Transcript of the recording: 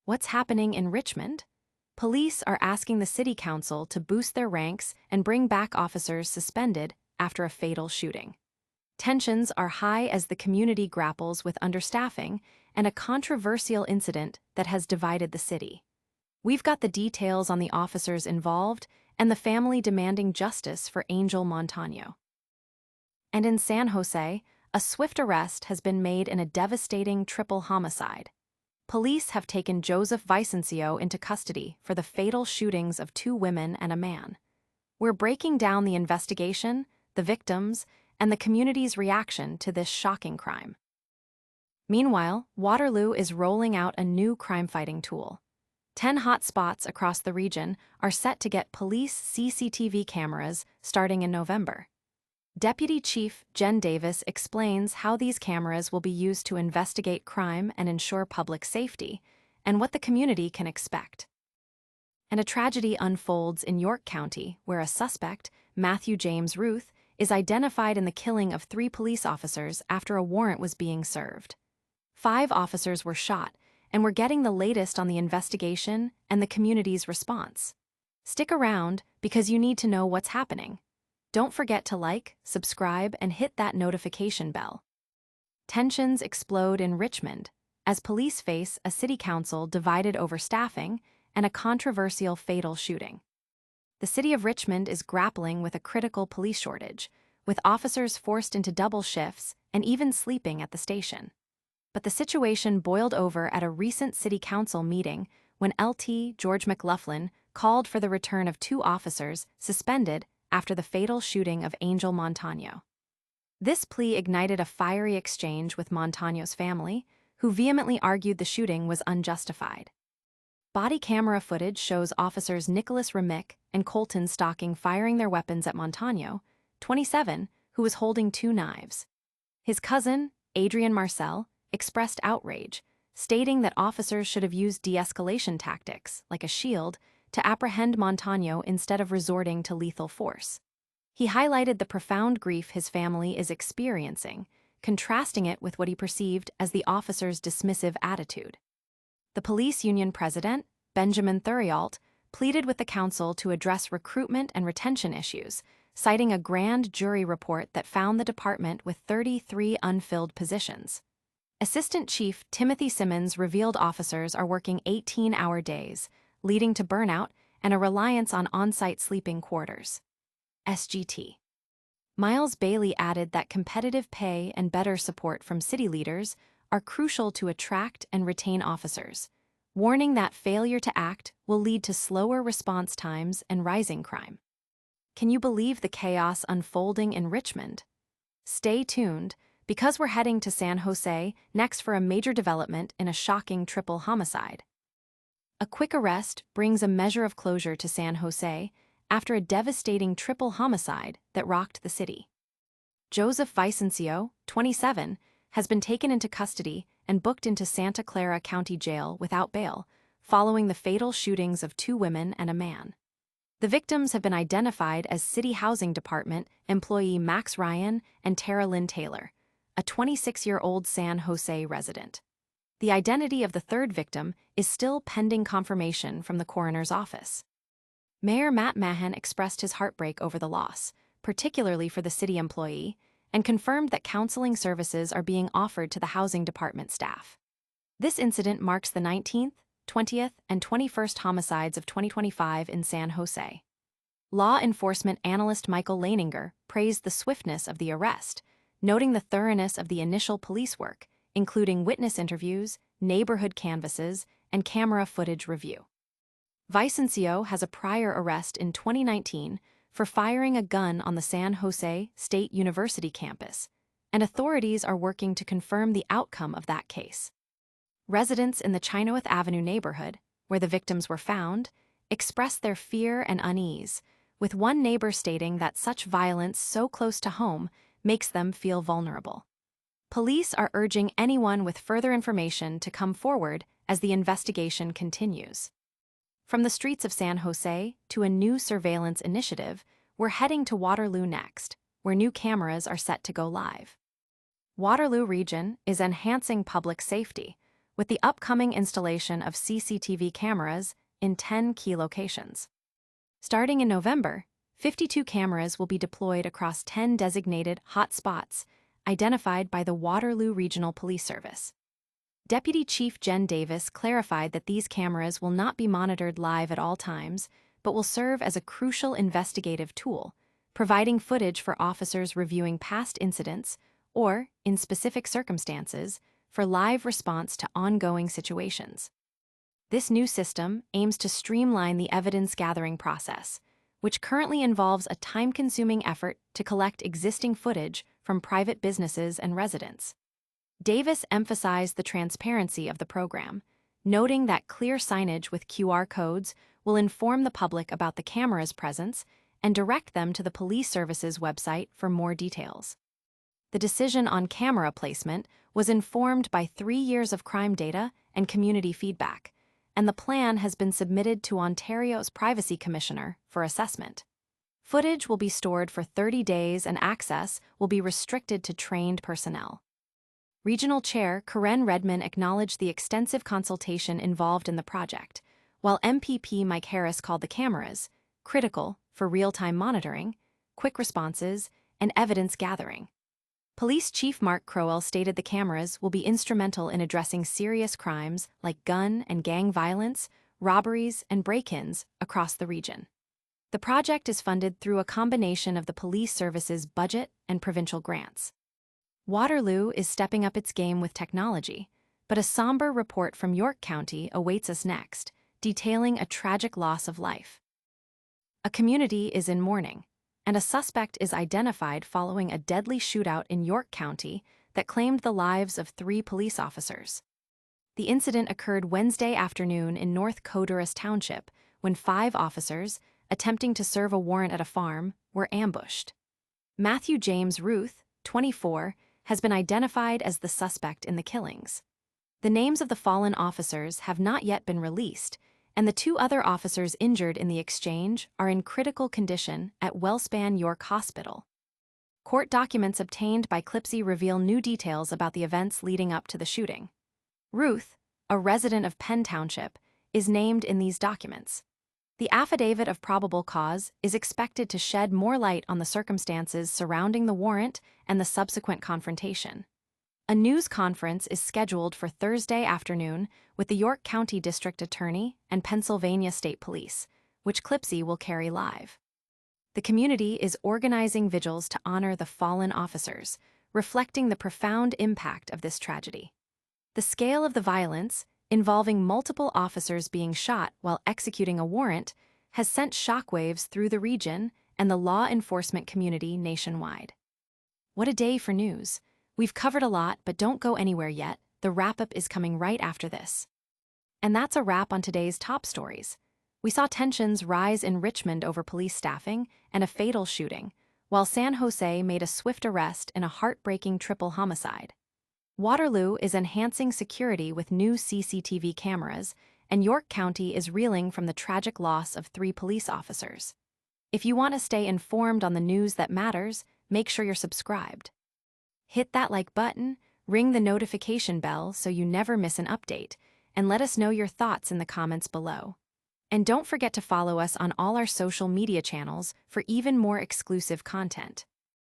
What's happening in Richmond? Police are asking the city council to boost their ranks and bring back officers suspended after a fatal shooting. Tensions are high as the community grapples with understaffing and a controversial incident that has divided the city. We've got the details on the officers involved and the family demanding justice for Angel Montano. And in San Jose, a swift arrest has been made in a devastating triple homicide. Police have taken Joseph Vicencio into custody for the fatal shootings of 2 women and a man. We're breaking down the investigation, the victims, and the community's reaction to this shocking crime. Meanwhile, Waterloo is rolling out a new crime-fighting tool. 10 hot spots across the region are set to get police CCTV cameras starting in November. Deputy Chief Jen Davis explains how these cameras will be used to investigate crime and ensure public safety, and what the community can expect. And a tragedy unfolds in York County, where a suspect, Matthew James Ruth, is identified in the killing of 3 police officers after a warrant was being served. 5 officers were shot, and we're getting the latest on the investigation and the community's response. Stick around because you need to know what's happening. Don't forget to like, subscribe, and hit that notification bell. Tensions explode in Richmond as police face a city council divided over staffing and a controversial fatal shooting. The city of Richmond is grappling with a critical police shortage, with officers forced into double shifts and even sleeping at the station. But the situation boiled over at a recent city council meeting when LT George McLaughlin called for the return of 2 officers suspended after the fatal shooting of Angel Montano. This plea ignited a fiery exchange with Montano's family, who vehemently argued the shooting was unjustified. Body camera footage shows officers Nicholas Remick and Colton Stocking firing their weapons at Montano, 27, who was holding 2 knives. His cousin, Adrian Marcel, expressed outrage, stating that officers should have used de-escalation tactics, like a shield, to apprehend Montano instead of resorting to lethal force. He highlighted the profound grief his family is experiencing, contrasting it with what he perceived as the officers' dismissive attitude. The police union president, Benjamin Thuriault, pleaded with the council to address recruitment and retention issues, citing a grand jury report that found the department with 33 unfilled positions. Assistant Chief Timothy Simmons revealed officers are working 18-hour days, leading to burnout and a reliance on on-site sleeping quarters. SGT. Miles Bailey added that competitive pay and better support from city leaders are crucial to attract and retain officers, warning that failure to act will lead to slower response times and rising crime. Can you believe the chaos unfolding in Richmond? Stay tuned, because we're heading to San Jose next for a major development in a shocking triple homicide. A quick arrest brings a measure of closure to San Jose after a devastating triple homicide that rocked the city. Joseph Vicencio, 27, has been taken into custody and booked into Santa Clara County Jail without bail, following the fatal shootings of 2 women and a man. The victims have been identified as City Housing Department employee Max Ryan and Tara Lynn Taylor, a 26-year-old San Jose resident. The identity of the 3rd victim is still pending confirmation from the coroner's office. Mayor Matt Mahan expressed his heartbreak over the loss, particularly for the city employee, and confirmed that counseling services are being offered to the housing department staff. This incident marks the 19th, 20th, and 21st homicides of 2025 in San Jose. Law enforcement analyst Michael Leininger praised the swiftness of the arrest, noting the thoroughness of the initial police work, including witness interviews, neighborhood canvasses, and camera footage review. Vicencio has a prior arrest in 2019 for firing a gun on the San Jose State University campus, and authorities are working to confirm the outcome of that case. Residents in the Chynoweth Avenue neighborhood, where the victims were found, expressed their fear and unease, with one neighbor stating that such violence so close to home makes them feel vulnerable. Police are urging anyone with further information to come forward as the investigation continues. From the streets of San Jose to a new surveillance initiative, we're heading to Waterloo next, where new cameras are set to go live. Waterloo region is enhancing public safety, with the upcoming installation of CCTV cameras in 10 key locations. Starting in November, 52 cameras will be deployed across 10 designated hot spots identified by the Waterloo Regional Police Service. Deputy Chief Jen Davis clarified that these cameras will not be monitored live at all times, but will serve as a crucial investigative tool, providing footage for officers reviewing past incidents or, in specific circumstances, for live response to ongoing situations. This new system aims to streamline the evidence-gathering process, which currently involves a time-consuming effort to collect existing footage from private businesses and residents. Davis emphasized the transparency of the program, noting that clear signage with QR codes will inform the public about the camera's presence and direct them to the police service's website for more details. The decision on camera placement was informed by 3 years of crime data and community feedback, and the plan has been submitted to Ontario's Privacy Commissioner for assessment. Footage will be stored for 30 days and access will be restricted to trained personnel. Regional Chair Karen Redman acknowledged the extensive consultation involved in the project, while MPP Mike Harris called the cameras critical for real-time monitoring, quick responses, and evidence gathering. Police Chief Mark Crowell stated the cameras will be instrumental in addressing serious crimes like gun and gang violence, robberies, and break-ins across the region. The project is funded through a combination of the police service's budget and provincial grants. Waterloo is stepping up its game with technology, but a somber report from York County awaits us next, detailing a tragic loss of life. A community is in mourning, and a suspect is identified following a deadly shootout in York County that claimed the lives of 3 police officers. The incident occurred Wednesday afternoon in North Coderus Township when 5 officers, attempting to serve a warrant at a farm, were ambushed. Matthew James Ruth, 24, has been identified as the suspect in the killings. The names of the fallen officers have not yet been released, and the 2 other officers injured in the exchange are in critical condition at Wellspan York Hospital. Court documents obtained by Clipzy reveal new details about the events leading up to the shooting. Ruth, a resident of Penn Township, is named in these documents. The affidavit of probable cause is expected to shed more light on the circumstances surrounding the warrant and the subsequent confrontation. A news conference is scheduled for Thursday afternoon with the York County District Attorney and Pennsylvania State Police, which Clipzy will carry live. The community is organizing vigils to honor the fallen officers, reflecting the profound impact of this tragedy. The scale of the violence, involving multiple officers being shot while executing a warrant, has sent shockwaves through the region and the law enforcement community nationwide. What a day for news. We've covered a lot, but don't go anywhere yet. The wrap-up is coming right after this. And that's a wrap on today's top stories. We saw tensions rise in Richmond over police staffing and a fatal shooting, while San Jose made a swift arrest in a heartbreaking triple homicide. Waterloo is enhancing security with new CCTV cameras, and York County is reeling from the tragic loss of 3 police officers. If you want to stay informed on the news that matters, make sure you're subscribed. Hit that like button, ring the notification bell so you never miss an update, and let us know your thoughts in the comments below. And don't forget to follow us on all our social media channels for even more exclusive content.